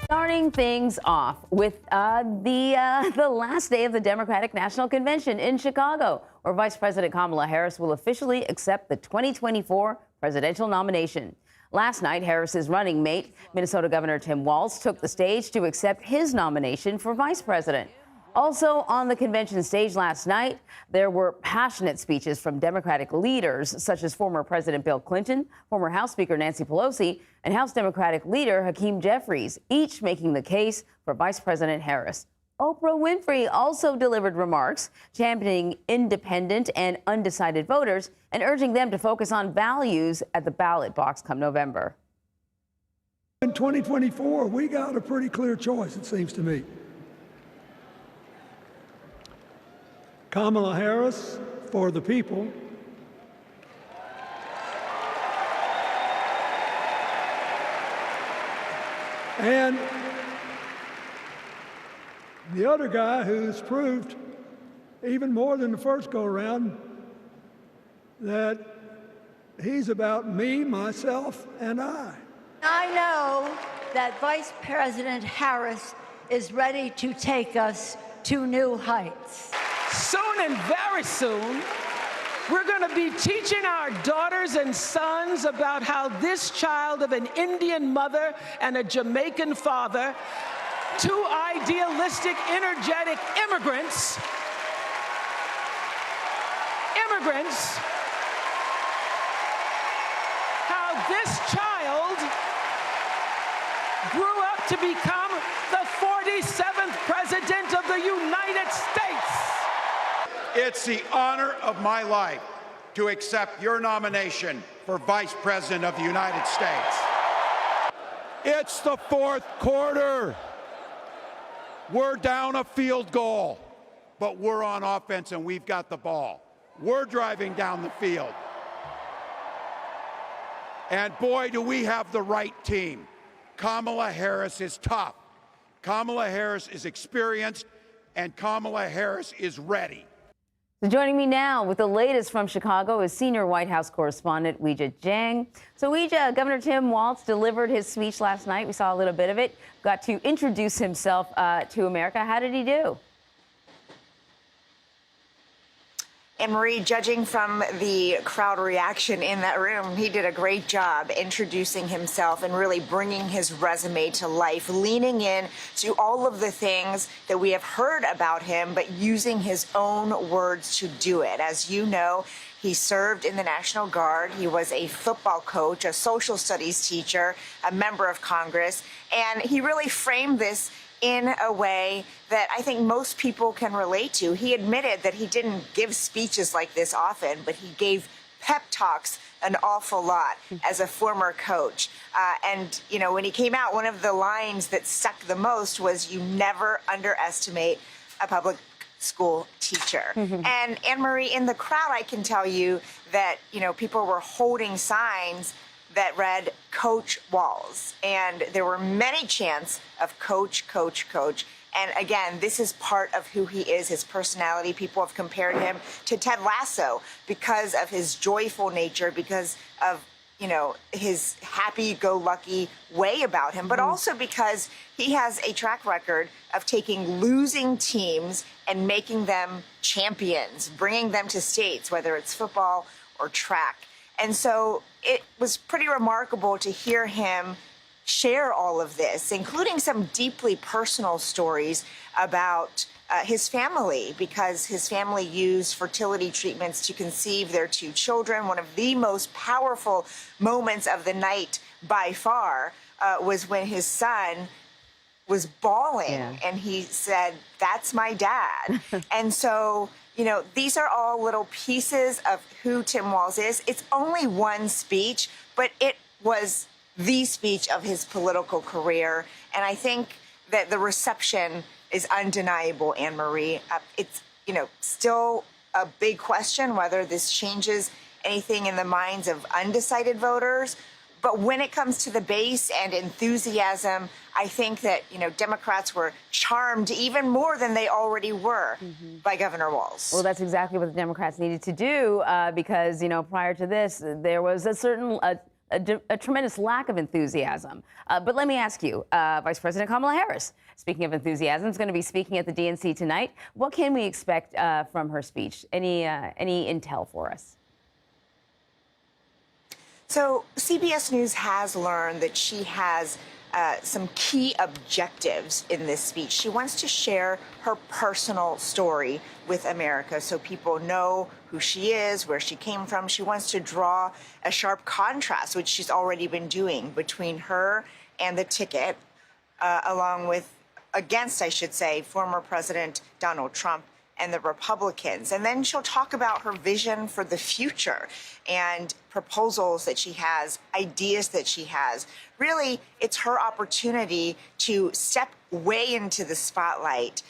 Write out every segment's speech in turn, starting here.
Starting things off with the last day of the Democratic National Convention in Chicago, where Vice President Kamala Harris will officially accept the 2024 presidential nomination. Last night, Harris's running mate, Minnesota Governor Tim Walz, took the stage to accept his nomination for vice president. Also on the convention stage last night, there were passionate speeches from Democratic leaders such as former President Bill Clinton, former House Speaker Nancy Pelosi, and House Democratic leader Hakeem Jeffries, each making the case for Vice President Harris. Oprah Winfrey also delivered remarks championing independent and undecided voters and urging them to focus on values at the ballot box come November. In 2024, we got a pretty clear choice, it seems to me. Kamala Harris for the people, and the other guy who's proved even more than the first go-around that he's about me, myself, and I. I know that Vice President Harris is ready to take us to new heights. Soon and very soon, we're going to be teaching our daughters and sons about how this child of an Indian mother and a Jamaican father, two idealistic, energetic immigrants, how this child grew up to become the 47th President of the United States. It's the honor of my life to accept your nomination for Vice President of the United States. It's the fourth quarter. We're down a field goal, but we're on offense and we've got the ball. We're driving down the field. And boy, do we have the right team. Kamala Harris is tough. Kamala Harris is experienced, and Kamala Harris is ready. So joining me now with the latest from Chicago is senior White House correspondent Weijia Jiang. So Weijia, Governor Tim Walz delivered his speech last night. We saw a little bit of it. Got to introduce himself to America. How did he do? And Marie, judging from the crowd reaction in that room, he did a great job introducing himself and really bringing his resume to life, leaning in to all of the things that we have heard about him, but using his own words to do it. As you know, he served in the National Guard. He was a football coach, a social studies teacher, a member of Congress, and he really framed this in a way that I think most people can relate to. He admitted that he didn't give speeches like this often, but he gave pep talks an awful lot as a former coach. And, you know, when he came out, one of the lines that stuck the most was, "You never underestimate a public school teacher." And Anne-Marie, in the crowd, I can tell you that, you know, people were holding signs that read Coach Walz. And there were many chants of Coach, Coach, Coach. And again, this is part of who he is, his personality. People have compared him to Ted Lasso because of his joyful nature, because of, you know, his happy-go-lucky way about him, but also because he has a track record of taking losing teams and making them champions, bringing them to states, whether it's football or track. And so it was pretty remarkable to hear him share all of this, including some deeply personal stories about his family, because his family used fertility treatments to conceive their two children. One of the most powerful moments of the night by far was when his son was bawling and he said, "That's my dad." And so, you know, these are all little pieces of who Tim Walz is. It's only one speech, but it was the speech of his political career. And I think that the reception is undeniable, Anne-Marie. It's, you know, still a big question whether this changes anything in the minds of undecided voters. But when it comes to the base and enthusiasm, I think that, you know, Democrats were charmed even more than they already were by Governor Walz. Well, that's exactly what the Democrats needed to do because, you know, prior to this, there was a certain a tremendous lack of enthusiasm. But let me ask you, Vice President Kamala Harris, speaking of enthusiasm, is going to be speaking at the DNC tonight. What can we expect from her speech? Any intel for us? So CBS News has learned that she has some key objectives in this speech. She wants to share her personal story with America so people know who she is, where she came from. She wants to draw a sharp contrast, which she's already been doing, between her and the ticket, against, I should say, former President Donald Trump and the Republicans. And then she'll talk about her vision for the future and proposals that she has, ideas that she has. Really, it's her opportunity to step way into the spotlight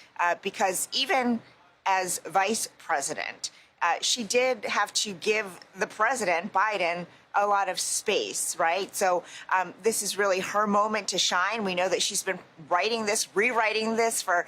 because even as vice president, she did have to give the president, Biden, a lot of space, right? So this is really her moment to shine. We know that she's been rewriting this for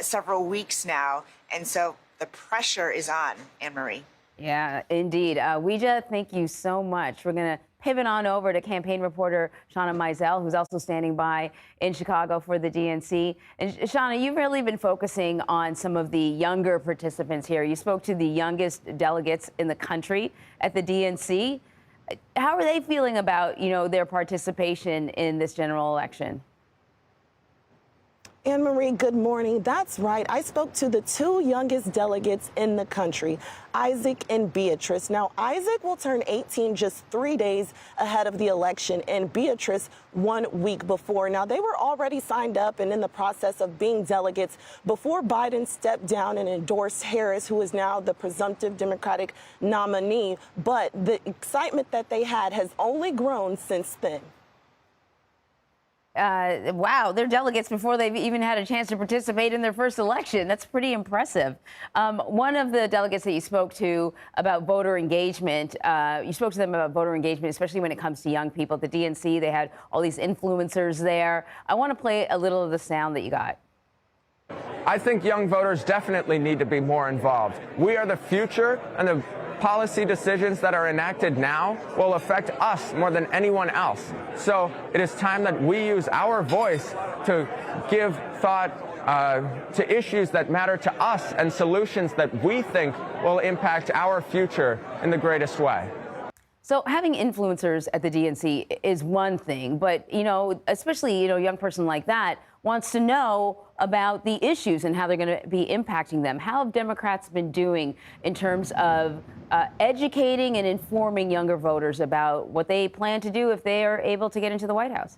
several weeks now. And so the pressure is on, Anne-Marie. Yeah, indeed. Weijia, thank you so much. We're going to pivot on over to campaign reporter Shawna Mizelle, who's also standing by in Chicago for the DNC. And Shawna, you've really been focusing on some of the younger participants here. You spoke to the youngest delegates in the country at the DNC. How are they feeling about, their participation in this general election? Anne-Marie, good morning. That's right. I spoke to the two youngest delegates in the country, Isaac and Beatrice. Now, Isaac will turn 18 just 3 days ahead of the election, and Beatrice 1 week before. Now, they were already signed up and in the process of being delegates before Biden stepped down and endorsed Harris, who is now the presumptive Democratic nominee. But the excitement that they had has only grown since then. Wow, they're delegates before they've even had a chance to participate in their first election. That's pretty impressive. One of the delegates that you spoke to about voter engagement, you spoke to them about voter engagement, especially when it comes to young people. At the DNC, they had all these influencers there. I want to play a little of the sound that you got. I think young voters definitely need to be more involved. We are the future, and the policy decisions that are enacted now will affect us more than anyone else. So it is time that we use our voice to give thought to issues that matter to us and solutions that we think will impact our future in the greatest way. So having influencers at the DNC is one thing, but, especially, a young person like that wants to know about the issues and how they're going to be impacting them. How have Democrats been doing in terms of educating and informing younger voters about what they plan to do if they are able to get into the White House?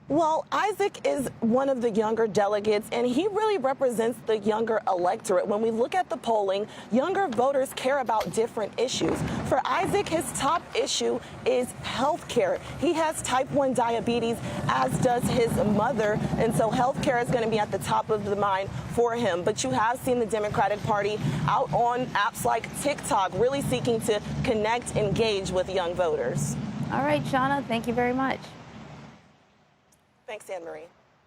Well, Isaac is one of the younger delegates, and he really represents the younger electorate. When we look at the polling, younger voters care about different issues. For Isaac, his top issue is health care. He has type 1 diabetes, as does his mother, and so health care is going to be at the top of the mind for him. But you have seen the Democratic Party out on apps like TikTok, really seeking to connect, engage with young voters. All right, Shawna, thank you very much. Thanks, Anne-Marie.